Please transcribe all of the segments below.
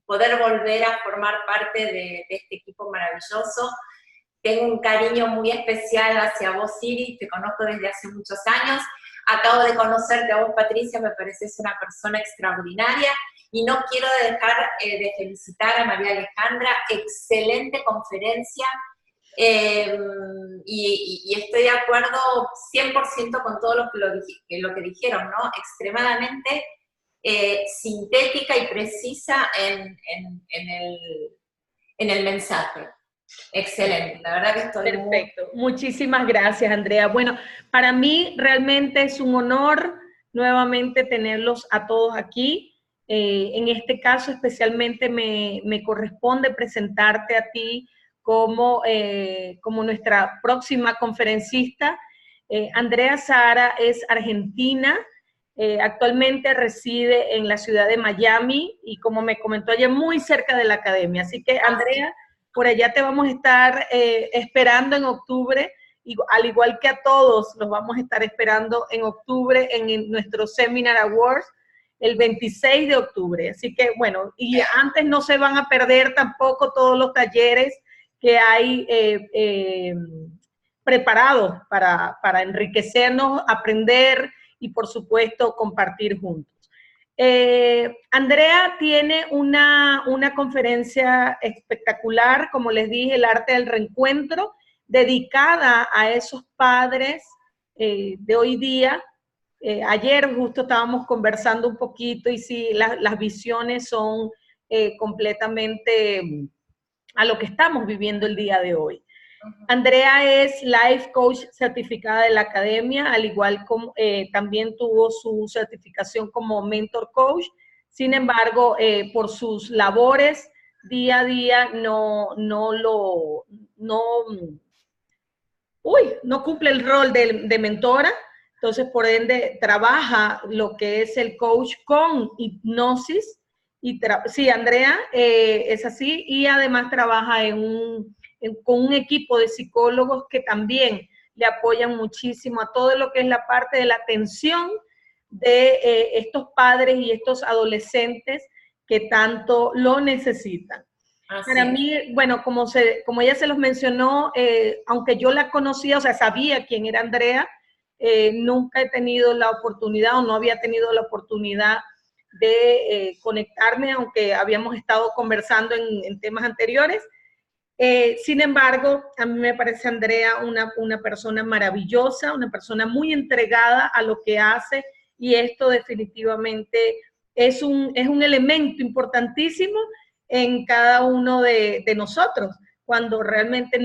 poder volver a formar parte de este equipo maravilloso. Tengo un cariño muy especial hacia vos, Iris, te conozco desde hace muchos años. Acabo de conocerte a vos, Patricia, me pareces una persona extraordinaria. Y no quiero dejar de felicitar a María Alejandra, excelente conferencia. Y estoy de acuerdo 100% con todo lo que dijeron, ¿no? Extremadamente sintética y precisa en el mensaje. Excelente, la verdad que estoy perfecto. Muchísimas gracias, Andrea. Bueno, para mí realmente es un honor nuevamente tenerlos a todos aquí. En este caso especialmente me corresponde presentarte a ti como nuestra próxima conferencista. Andrea Sahara es argentina, actualmente reside en la ciudad de Miami y como me comentó ayer, muy cerca de la academia. Así que, Andrea, por allá te vamos a estar esperando en octubre, y al igual que a todos, los vamos a estar esperando en octubre en nuestro Seminar Awards, el 26 de octubre. Así que, bueno, y antes no se van a perder tampoco todos los talleres que hay preparados para enriquecernos, aprender y, por supuesto, compartir juntos. Andrea tiene una conferencia espectacular, como les dije, el arte del reencuentro, dedicada a esos padres de hoy día. Ayer justo estábamos conversando un poquito y sí, las visiones son completamente a lo que estamos viviendo el día de hoy. Andrea es Life Coach certificada de la academia, al igual como también tuvo su certificación como Mentor Coach. Sin embargo, por sus labores día a día no cumple el rol de mentora. Entonces, por ende, trabaja lo que es el coach con hipnosis. Sí, Andrea, es así, y además trabaja con un equipo de psicólogos que también le apoyan muchísimo a todo lo que es la parte de la atención de estos padres y estos adolescentes que tanto lo necesitan. Para mí, bueno, como ella se los mencionó, aunque yo la conocía, o sea, sabía quién era Andrea, nunca he tenido la oportunidad o no había tenido la oportunidad de conectarme, aunque habíamos estado conversando en temas anteriores. Sin embargo, a mí me parece Andrea una persona maravillosa, una persona muy entregada a lo que hace, y esto definitivamente es un elemento importantísimo en cada uno de nosotros, cuando realmente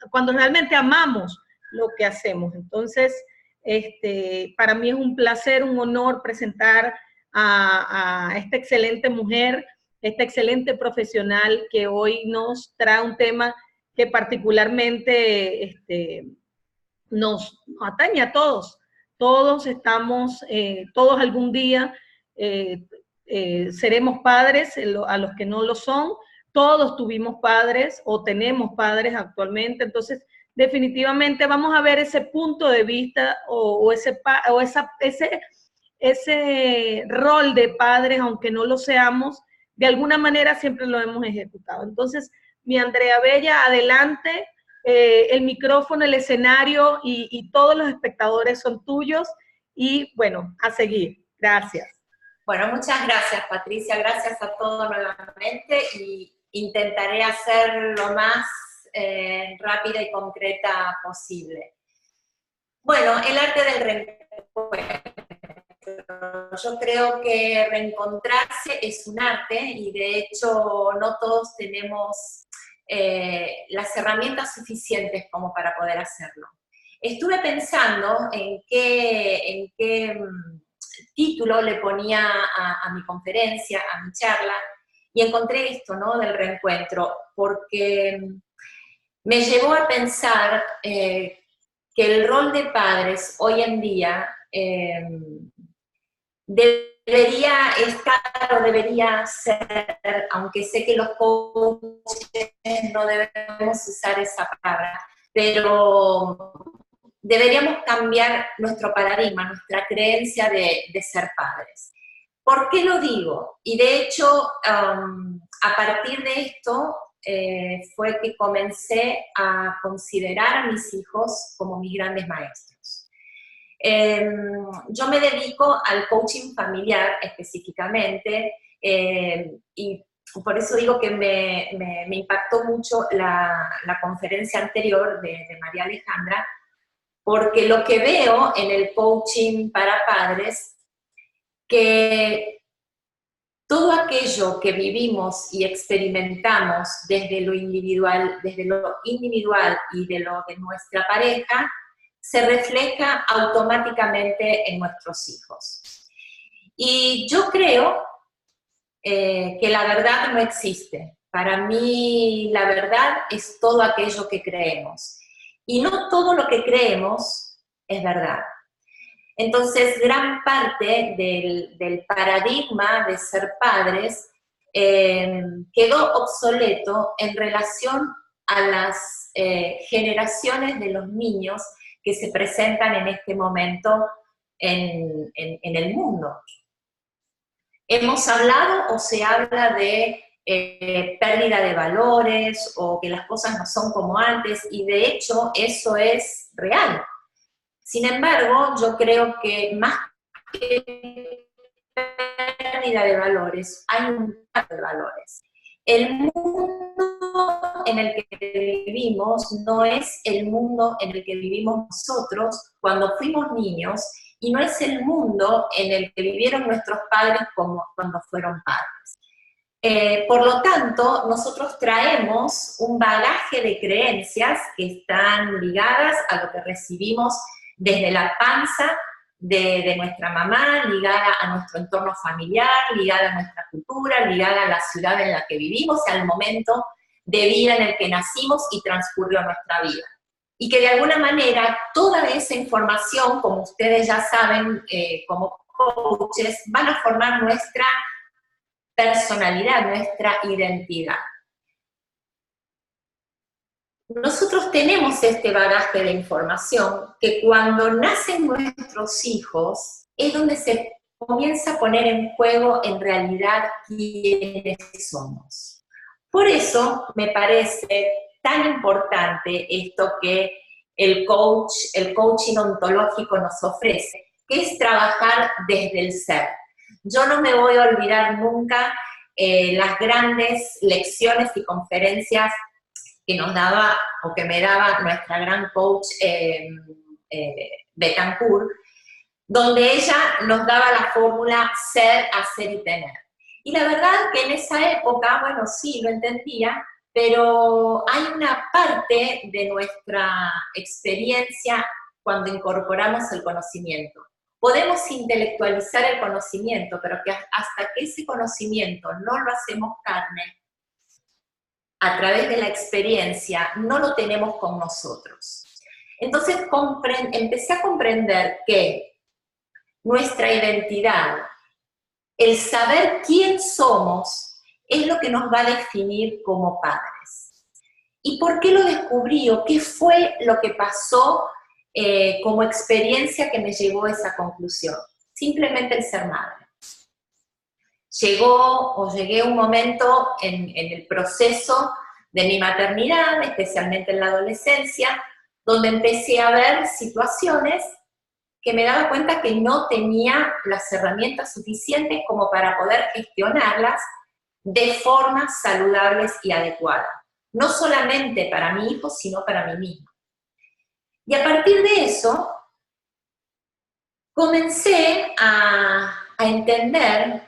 cuando realmente amamos lo que hacemos. Entonces, para mí es un placer, un honor presentar a esta excelente mujer, esta excelente profesional que hoy nos trae un tema que particularmente nos atañe a todos. Todos estamos, todos algún día seremos padres, a los que no lo son. Todos tuvimos padres o tenemos padres actualmente. Entonces, definitivamente vamos a ver ese punto de vista ese rol de padres, aunque no lo seamos, de alguna manera siempre lo hemos ejecutado. Entonces, mi Andrea Bella, adelante, el micrófono, el escenario y todos los espectadores son tuyos, y bueno, a seguir. Gracias. Bueno, muchas gracias, Patricia, gracias a todos nuevamente, y intentaré hacer lo más rápida y concreta posible. Bueno, el arte del reencuentro. Yo creo que reencontrarse es un arte, y de hecho no todos tenemos las herramientas suficientes como para poder hacerlo. Estuve pensando en qué título le ponía a mi conferencia, a mi charla, y encontré esto, ¿no?, del reencuentro, porque me llevó a pensar que el rol de padres hoy en día debería estar o debería ser, aunque sé que los coaches no debemos usar esa palabra, pero deberíamos cambiar nuestro paradigma, nuestra creencia de ser padres. ¿Por qué lo digo? Y de hecho, a partir de esto, fue que comencé a considerar a mis hijos como mis grandes maestros. Yo me dedico al coaching familiar específicamente, y por eso digo que me impactó mucho la conferencia anterior de María Alejandra, porque lo que veo en el coaching para padres, que todo aquello que vivimos y experimentamos desde lo individual y de lo de nuestra pareja, se refleja automáticamente en nuestros hijos. Y yo creo que la verdad no existe. Para mí la verdad es todo aquello que creemos. Y no todo lo que creemos es verdad. Entonces, gran parte del paradigma de ser padres quedó obsoleto en relación a las generaciones de los niños que se presentan en este momento en el mundo. Hemos hablado o se habla de pérdida de valores o que las cosas no son como antes, y de hecho eso es real. Sin embargo, yo creo que más que pérdida de valores, hay un cambio de valores. El mundo en el que vivimos no es el mundo en el que vivimos nosotros cuando fuimos niños, y no es el mundo en el que vivieron nuestros padres como cuando fueron padres. Por lo tanto, nosotros traemos un bagaje de creencias que están ligadas a lo que recibimos desde la panza de nuestra mamá, ligada a nuestro entorno familiar, ligada a nuestra cultura, ligada a la ciudad en la que vivimos, al momento de vida en el que nacimos y transcurrió nuestra vida. Y que de alguna manera toda esa información, como ustedes ya saben, como coaches, van a formar nuestra personalidad, nuestra identidad. Nosotros tenemos este bagaje de información que cuando nacen nuestros hijos es donde se comienza a poner en juego en realidad quiénes somos. Por eso me parece tan importante esto que el coaching ontológico nos ofrece, que es trabajar desde el ser. Yo no me voy a olvidar nunca las grandes lecciones y conferencias que nos daba, o que me daba nuestra gran coach Betancourt, donde ella nos daba la fórmula ser, hacer y tener. Y la verdad que en esa época, bueno, sí, lo entendía, pero hay una parte de nuestra experiencia cuando incorporamos el conocimiento. Podemos intelectualizar el conocimiento, pero que hasta que ese conocimiento no lo hacemos carne, a través de la experiencia, no lo tenemos con nosotros. Entonces empecé a comprender que nuestra identidad, el saber quién somos, es lo que nos va a definir como padres. ¿Y por qué lo descubrí o qué fue lo que pasó como experiencia que me llevó a esa conclusión? Simplemente el ser madre. Llegué a un momento en el proceso de mi maternidad, especialmente en la adolescencia, donde empecé a ver situaciones que me daba cuenta que no tenía las herramientas suficientes como para poder gestionarlas de forma saludables y adecuada. No solamente para mi hijo, sino para mí misma. Y a partir de eso, comencé a entender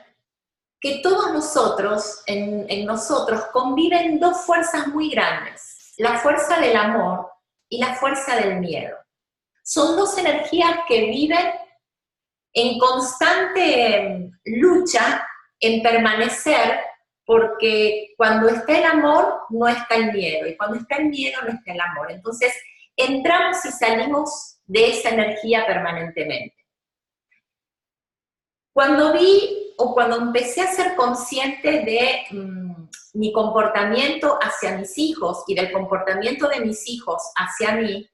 que todos nosotros, en nosotros, conviven dos fuerzas muy grandes, la fuerza del amor y la fuerza del miedo. Son dos energías que viven en constante lucha en permanecer, porque cuando está el amor no está el miedo, y cuando está el miedo no está el amor. Entonces entramos y salimos de esa energía permanentemente. Cuando empecé a ser consciente de mi comportamiento hacia mis hijos y del comportamiento de mis hijos hacia mí,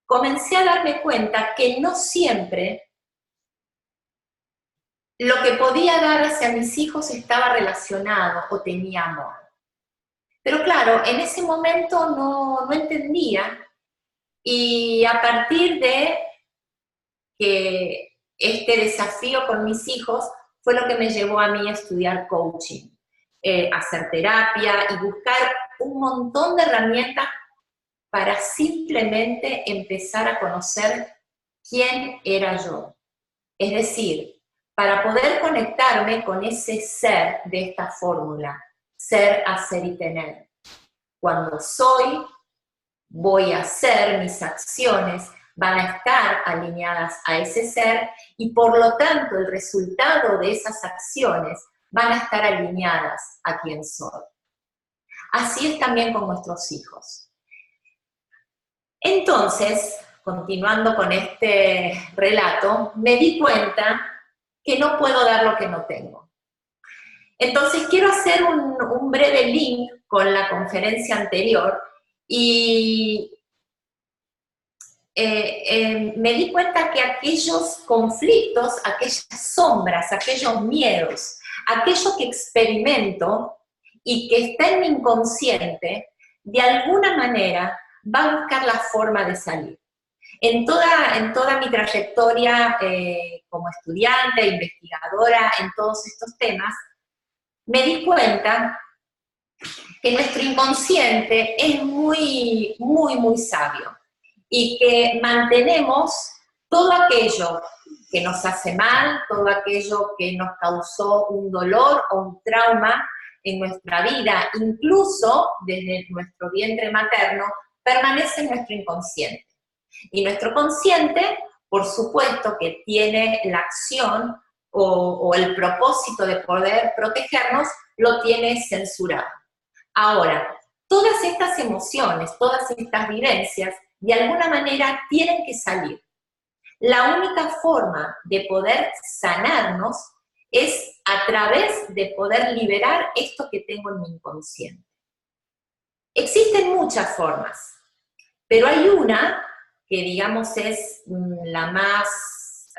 comencé a darme cuenta que no siempre lo que podía dar hacia mis hijos estaba relacionado o tenía amor. Pero claro, en ese momento no entendía, y a partir de que este desafío con mis hijos fue lo que me llevó a mí a estudiar coaching, hacer terapia y buscar un montón de herramientas para simplemente empezar a conocer quién era yo. Es decir, para poder conectarme con ese ser de esta fórmula, ser, hacer y tener. Cuando soy, voy a hacer, mis acciones van a estar alineadas a ese ser, y por lo tanto el resultado de esas acciones van a estar alineadas a quien soy. Así es también con nuestros hijos. Entonces, continuando con este relato, me di cuenta que no puedo dar lo que no tengo. Entonces quiero hacer un breve link con la conferencia anterior, y me di cuenta que aquellos conflictos, aquellas sombras, aquellos miedos, aquello que experimento y que está en mi inconsciente, de alguna manera va a buscar la forma de salir. En toda mi trayectoria como estudiante, investigadora en todos estos temas, me di cuenta que nuestro inconsciente es muy, muy, muy sabio, y que mantenemos todo aquello que nos hace mal, todo aquello que nos causó un dolor o un trauma en nuestra vida, incluso desde nuestro vientre materno, permanece en nuestro inconsciente. Y nuestro consciente, por supuesto, que tiene la acción o el propósito de poder protegernos, lo tiene censurado. Ahora, todas estas emociones, todas estas vivencias, de alguna manera tienen que salir. La única forma de poder sanarnos es a través de poder liberar esto que tengo en mi inconsciente. Existen muchas formas, pero hay una que, digamos, es la más,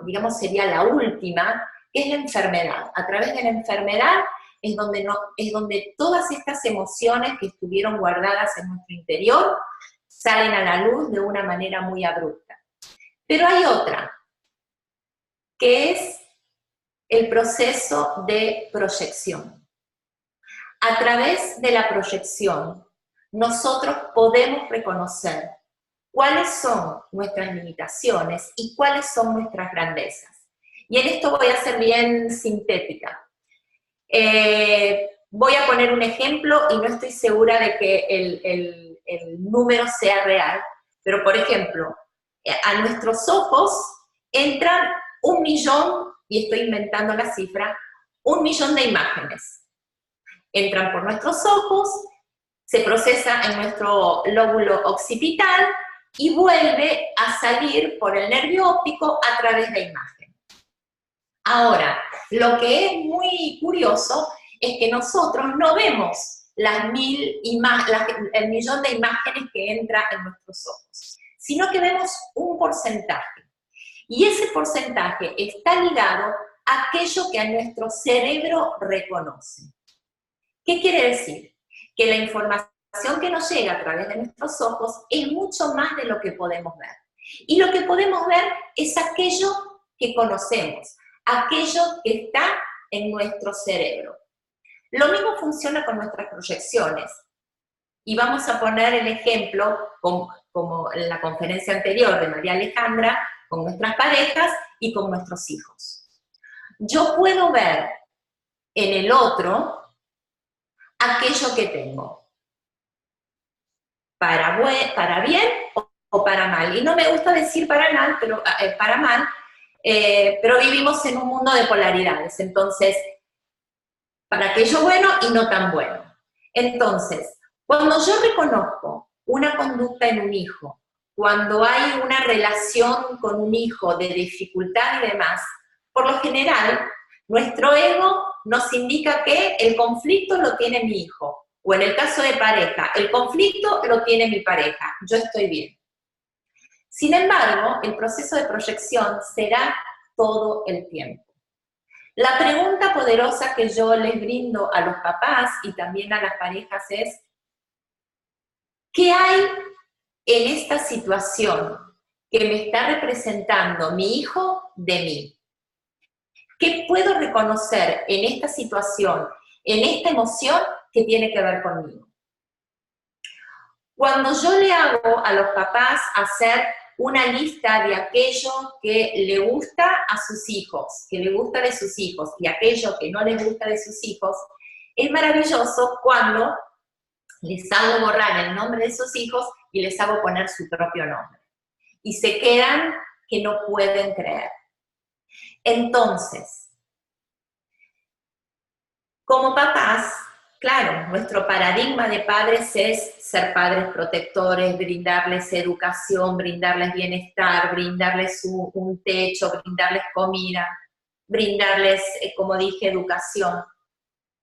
digamos, sería la última, que es la enfermedad. A través de la enfermedad es donde todas estas emociones que estuvieron guardadas en nuestro interior salen a la luz de una manera muy abrupta. Pero hay otra, que es el proceso de proyección. A través de la proyección, nosotros podemos reconocer cuáles son nuestras limitaciones y cuáles son nuestras grandezas. Y en esto voy a ser bien sintética. Voy a poner un ejemplo y no estoy segura de que el número sea real, pero por ejemplo, a nuestros ojos entran 1 millón, y estoy inventando la cifra, 1 millón de imágenes. Entran por nuestros ojos, se procesa en nuestro lóbulo occipital y vuelve a salir por el nervio óptico a través de imagen. Ahora, lo que es muy curioso es que nosotros no vemos el millón de imágenes que entra en nuestros ojos, sino que vemos un porcentaje. Y ese porcentaje está ligado a aquello que a nuestro cerebro reconoce. ¿Qué quiere decir? Que la información que nos llega a través de nuestros ojos es mucho más de lo que podemos ver. Y lo que podemos ver es aquello que conocemos, aquello que está en nuestro cerebro. Lo mismo funciona con nuestras proyecciones. Y vamos a poner el ejemplo, como en la conferencia anterior de María Alejandra, con nuestras parejas y con nuestros hijos. Yo puedo ver en el otro aquello que tengo, para bien o para mal. Y no me gusta decir para mal, pero vivimos en un mundo de polaridades. Entonces, para aquello bueno y no tan bueno. Entonces, cuando yo reconozco una conducta en un hijo, cuando hay una relación con un hijo de dificultad y demás, por lo general, nuestro ego nos indica que el conflicto lo tiene mi hijo, o en el caso de pareja, el conflicto lo tiene mi pareja, yo estoy bien. Sin embargo, el proceso de proyección será todo el tiempo. La pregunta poderosa que yo les brindo a los papás y también a las parejas es, ¿qué hay en esta situación que me está representando mi hijo de mí? ¿Qué puedo reconocer en esta situación, en esta emoción que tiene que ver conmigo? Cuando yo le hago a los papás hacer una lista de aquello que le gusta a sus hijos, que le gusta de sus hijos, y aquello que no les gusta de sus hijos, es maravilloso cuando les hago borrar el nombre de sus hijos y les hago poner su propio nombre. Y se quedan que no pueden creer. Entonces, como papás, claro, nuestro paradigma de padres es ser padres protectores, brindarles educación, brindarles bienestar, brindarles un techo, brindarles comida, brindarles, como dije, educación.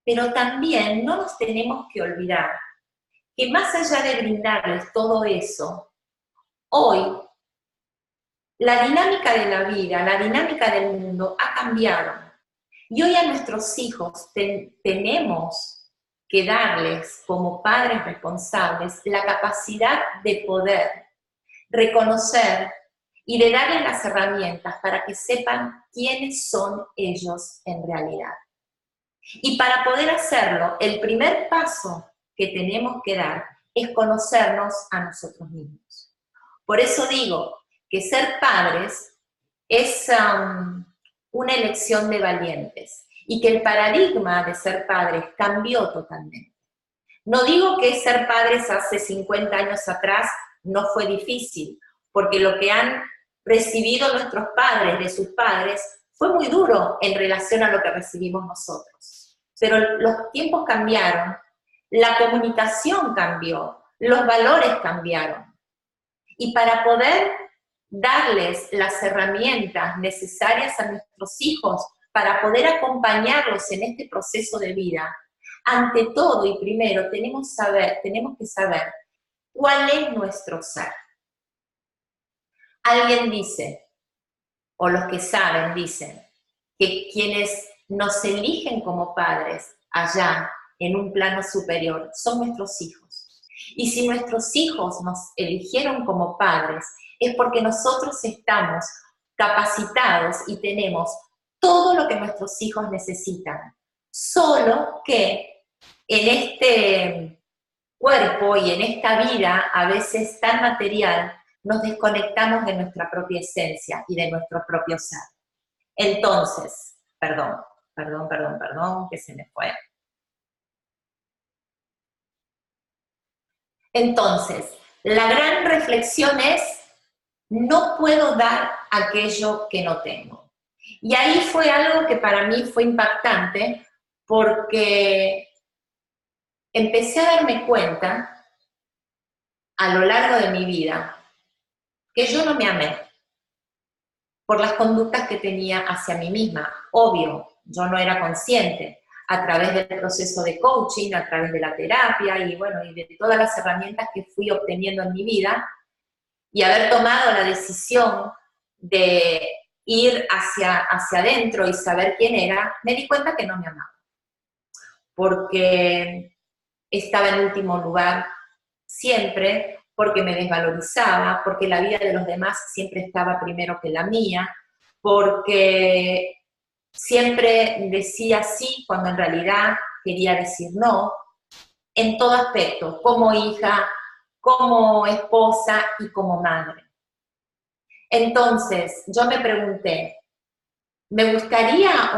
Pero también no nos tenemos que olvidar que más allá de brindarles todo eso, hoy la dinámica de la vida, la dinámica del mundo ha cambiado. Y hoy a nuestros hijos tenemos que darles, como padres responsables, la capacidad de poder reconocer y de darles las herramientas para que sepan quiénes son ellos en realidad. Y para poder hacerlo, el primer paso que tenemos que dar es conocernos a nosotros mismos. Por eso digo que ser padres es una elección de valientes y que el paradigma de ser padres cambió totalmente. No digo que ser padres hace 50 años atrás no fue difícil, porque lo que han recibido nuestros padres de sus padres fue muy duro en relación a lo que recibimos nosotros. Pero los tiempos cambiaron, la comunicación cambió, los valores cambiaron. Y para poder darles las herramientas necesarias a nuestros hijos para poder acompañarlos en este proceso de vida, ante todo y primero tenemos que saber cuál es nuestro ser. Alguien dice, o los que saben dicen, que quienes nos eligen como padres allá en un plano superior son nuestros hijos. Y si nuestros hijos nos eligieron como padres, es porque nosotros estamos capacitados y tenemos todo lo que nuestros hijos necesitan. Solo que en este cuerpo y en esta vida, a veces tan material, nos desconectamos de nuestra propia esencia y de nuestro propio ser. Entonces, perdón, que se me fue. Entonces, la gran reflexión es, no puedo dar aquello que no tengo. Y ahí fue algo que para mí fue impactante, porque empecé a darme cuenta, a lo largo de mi vida, que yo no me amé por las conductas que tenía hacia mí misma. Obvio, yo no era consciente. A través del proceso de coaching, a través de la terapia y bueno, y de todas las herramientas que fui obteniendo en mi vida, y haber tomado la decisión de ir hacia adentro y saber quién era, me di cuenta que no me amaba. Porque estaba en último lugar siempre, porque me desvalorizaba, porque la vida de los demás siempre estaba primero que la mía, porque siempre decía sí cuando en realidad quería decir no, en todo aspecto, como hija, como esposa y como madre. Entonces, yo me pregunté, ¿me gustaría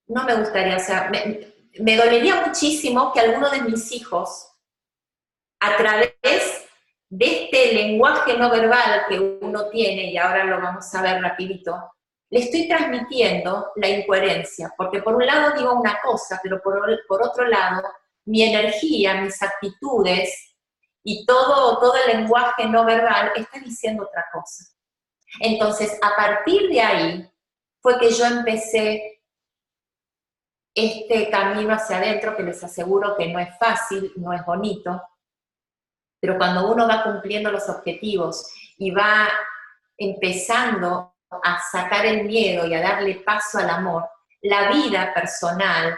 no me gustaría, o sea, me dolería muchísimo que alguno de mis hijos, a través de este lenguaje no verbal que uno tiene, y ahora lo vamos a ver rapidito, le estoy transmitiendo la incoherencia, porque por un lado digo una cosa, pero por otro lado, mi energía, mis actitudes y todo el lenguaje no verbal está diciendo otra cosa. Entonces, a partir de ahí, fue que yo empecé este camino hacia adentro, que les aseguro que no es fácil, no es bonito, pero cuando uno va cumpliendo los objetivos y va empezando a sacar el miedo y a darle paso al amor, la vida personal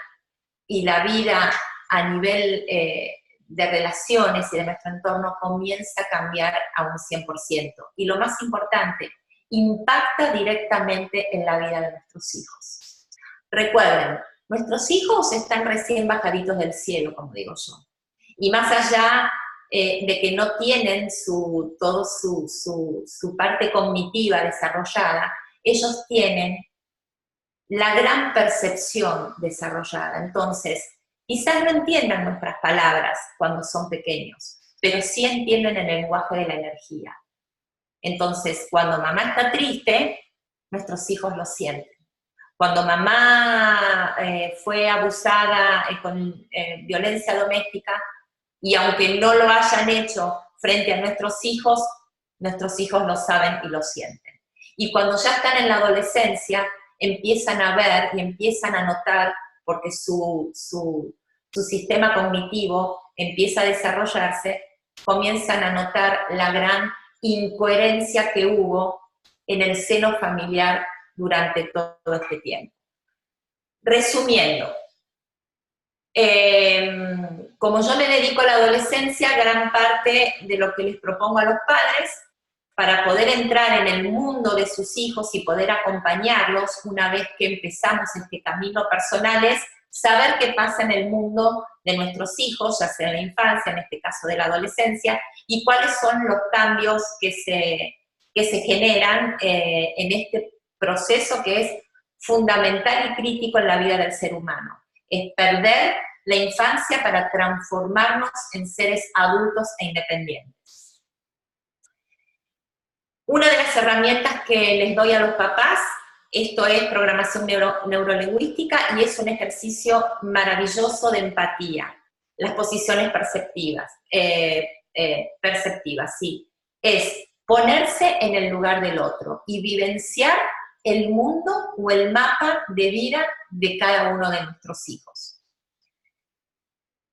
y la vida a nivel de relaciones y de nuestro entorno comienza a cambiar a un 100%. Y lo más importante, impacta directamente en la vida de nuestros hijos. Recuerden, nuestros hijos están recién bajaditos del cielo, como digo yo. Y más allá de que no tienen su parte cognitiva desarrollada, ellos tienen la gran percepción desarrollada. Entonces, quizás no entiendan nuestras palabras cuando son pequeños, pero sí entienden el lenguaje de la energía. Entonces, cuando mamá está triste, nuestros hijos lo sienten. Cuando mamá fue abusada con violencia doméstica, y aunque no lo hayan hecho frente a nuestros hijos lo saben y lo sienten. Y cuando ya están en la adolescencia, empiezan a ver y empiezan a notar, porque su sistema cognitivo empieza a desarrollarse, comienzan a notar la gran incoherencia que hubo en el seno familiar durante todo este tiempo. Resumiendo, como yo me dedico a la adolescencia, gran parte de lo que les propongo a los padres, para poder entrar en el mundo de sus hijos y poder acompañarlos una vez que empezamos este camino personal, es saber qué pasa en el mundo de nuestros hijos, ya sea en la infancia, en este caso de la adolescencia, y cuáles son los cambios que se generan en este proceso que es fundamental y crítico en la vida del ser humano. Es perder la infancia para transformarnos en seres adultos e independientes. Una de las herramientas que les doy a los papás, esto es programación neurolingüística, y es un ejercicio maravilloso de empatía. Las posiciones perceptivas, sí. Es ponerse en el lugar del otro y vivenciar el mundo o el mapa de vida de cada uno de nuestros hijos.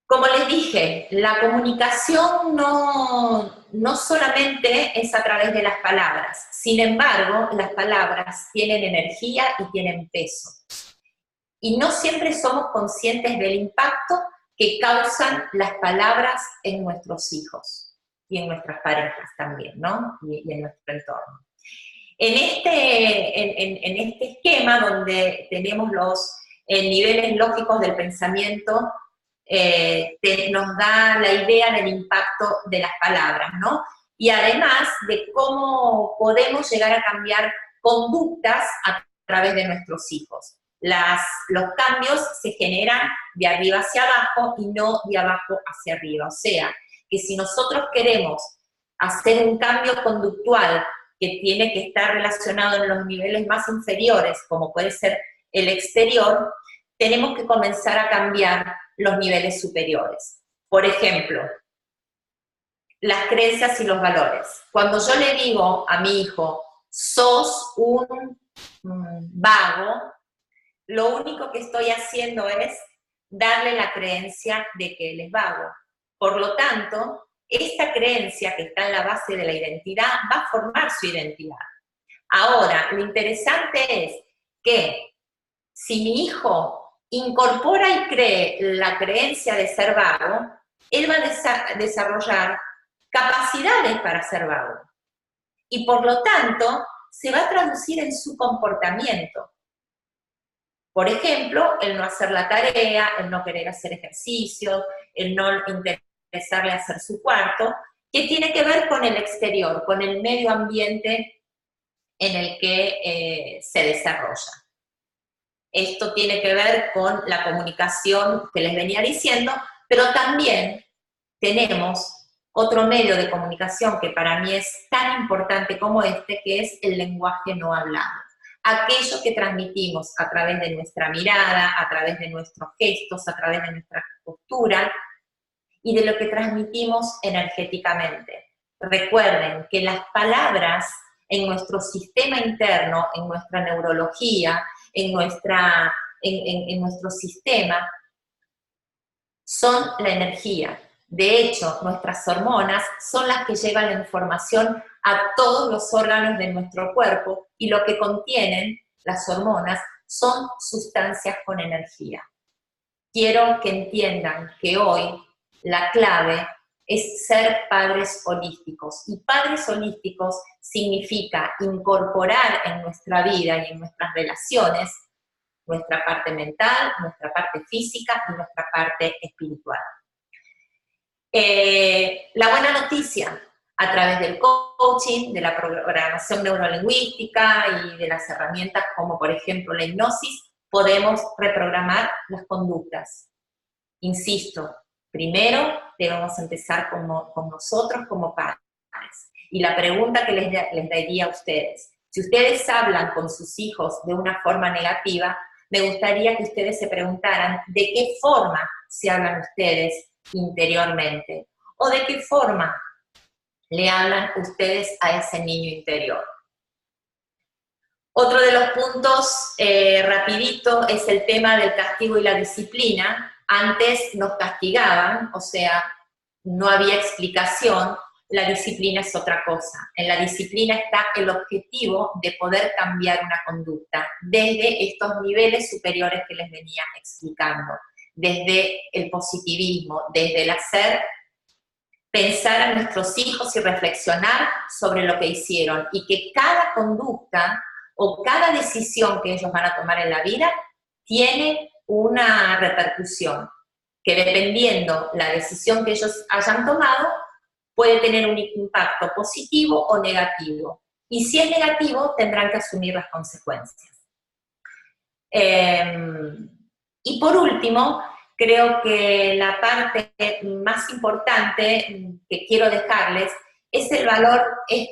Como les dije, la comunicación no solamente es a través de las palabras, sin embargo, las palabras tienen energía y tienen peso. Y no siempre somos conscientes del impacto que causan las palabras en nuestros hijos y en nuestras parejas también, ¿no? Y en nuestro entorno. En este esquema donde tenemos los niveles lógicos del pensamiento, nos da la idea del impacto de las palabras, ¿no? Y además de cómo podemos llegar a cambiar conductas a través de nuestros hijos. Los cambios se generan de arriba hacia abajo y no de abajo hacia arriba. O sea, que si nosotros queremos hacer un cambio conductual que tiene que estar relacionado en los niveles más inferiores, como puede ser el exterior, tenemos que comenzar a cambiar los niveles superiores. Por ejemplo, las creencias y los valores. Cuando yo le digo a mi hijo, sos un vago, lo único que estoy haciendo es darle la creencia de que él es vago. Por lo tanto, esta creencia que está en la base de la identidad va a formar su identidad. Ahora, lo interesante es que si mi hijo incorpora y cree la creencia de ser vago, él va a desarrollar capacidades para ser vago. Y por lo tanto, se va a traducir en su comportamiento. Por ejemplo, el no hacer la tarea, el no querer hacer ejercicio, el no interesarle hacer su cuarto, que tiene que ver con el exterior, con el medio ambiente en el que se desarrolla. Esto tiene que ver con la comunicación que les venía diciendo, pero también tenemos otro medio de comunicación que para mí es tan importante como este, que es el lenguaje no hablado. Aquello que transmitimos a través de nuestra mirada, a través de nuestros gestos, a través de nuestra postura, y de lo que transmitimos energéticamente. Recuerden que las palabras en nuestro sistema interno, en nuestra neurología, en nuestro sistema, son la energía. De hecho, nuestras hormonas son las que llevan la información a todos los órganos de nuestro cuerpo y lo que contienen las hormonas son sustancias con energía. Quiero que entiendan que hoy la clave es ser padres holísticos. Y padres holísticos significa incorporar en nuestra vida y en nuestras relaciones nuestra parte mental, nuestra parte física y nuestra parte espiritual. La buena noticia, a través del coaching, de la programación neurolingüística y de las herramientas como por ejemplo la hipnosis, podemos reprogramar las conductas. Insisto, primero debemos empezar con nosotros como padres. Y la pregunta que les daría a ustedes, si ustedes hablan con sus hijos de una forma negativa, me gustaría que ustedes se preguntaran de qué forma se hablan ustedes interiormente, o de qué forma le hablan ustedes a ese niño interior. Otro de los puntos, rapidito, es el tema del castigo y la disciplina. Antes nos castigaban, o sea, no había explicación, la disciplina es otra cosa. En la disciplina está el objetivo de poder cambiar una conducta desde estos niveles superiores que les venía explicando, desde el positivismo, desde el hacer, pensar a nuestros hijos y reflexionar sobre lo que hicieron y que cada conducta o cada decisión que ellos van a tomar en la vida tiene una repercusión, que dependiendo la decisión que ellos hayan tomado, puede tener un impacto positivo o negativo. Y si es negativo, tendrán que asumir las consecuencias. Y por último, creo que la parte más importante que quiero dejarles es el valor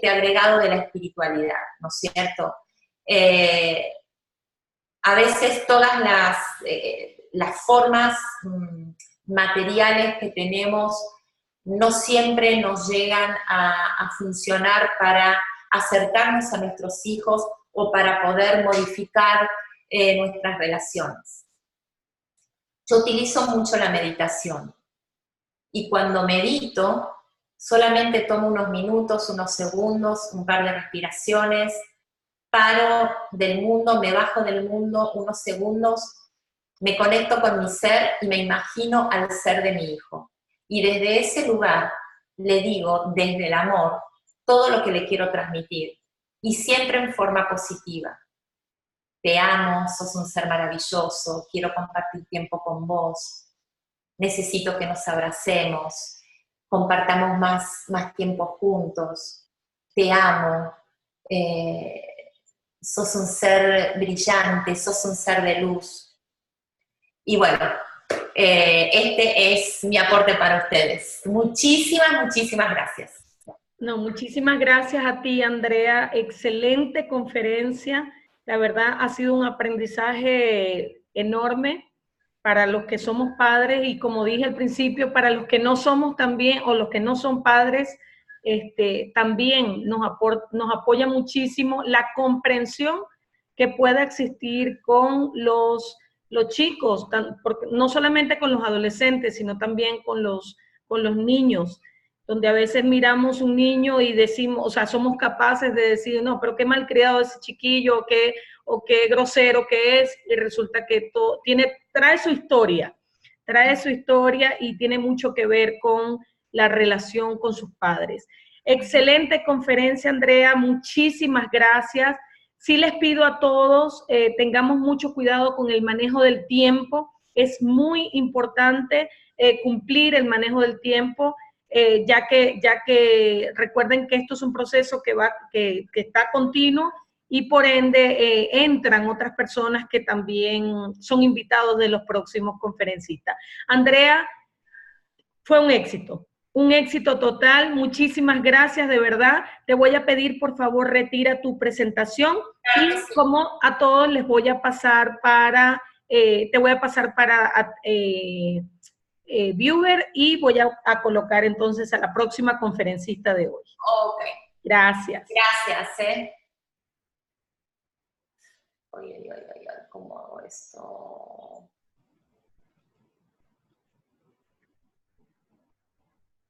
agregado de la espiritualidad, ¿no es cierto? A veces todas las formas materiales que tenemos no siempre nos llegan a funcionar para acercarnos a nuestros hijos o para poder modificar nuestras relaciones. Yo utilizo mucho la meditación y cuando medito solamente tomo unos minutos, unos segundos, un par de respiraciones, paro del mundo, me bajo del mundo unos segundos, me conecto con mi ser y me imagino al ser de mi hijo. Y desde ese lugar le digo, desde el amor, todo lo que le quiero transmitir. Y siempre en forma positiva. Te amo, sos un ser maravilloso, quiero compartir tiempo con vos, necesito que nos abracemos, compartamos más tiempo juntos, te amo, sos un ser brillante, sos un ser de luz. Y bueno, este es mi aporte para ustedes. Muchísimas gracias. No, muchísimas gracias a ti, Andrea. Excelente conferencia. La verdad ha sido un aprendizaje enorme para los que somos padres y como dije al principio, para los que no somos también o los que no son padres, también nos apoya muchísimo la comprensión que pueda existir con los chicos, porque no solamente con los adolescentes, sino también con los niños, donde a veces miramos un niño y decimos, o sea, somos capaces de decir, no, pero qué malcriado ese chiquillo, o qué grosero que es, y resulta que trae su historia y tiene mucho que ver con la relación con sus padres. Excelente conferencia, Andrea, muchísimas gracias. Sí les pido a todos, tengamos mucho cuidado con el manejo del tiempo, es muy importante cumplir el manejo del tiempo, ya que recuerden que esto es un proceso que está continuo y por ende entran otras personas que también son invitados de los próximos conferencistas. Andrea, fue un éxito total, muchísimas gracias, de verdad. Te voy a pedir, por favor, retira tu presentación y como a todos les voy a pasar te voy a pasar para viewer y voy a colocar entonces a la próxima conferencista de hoy. Ok. Gracias. Gracias, Oye, ¿cómo hago esto?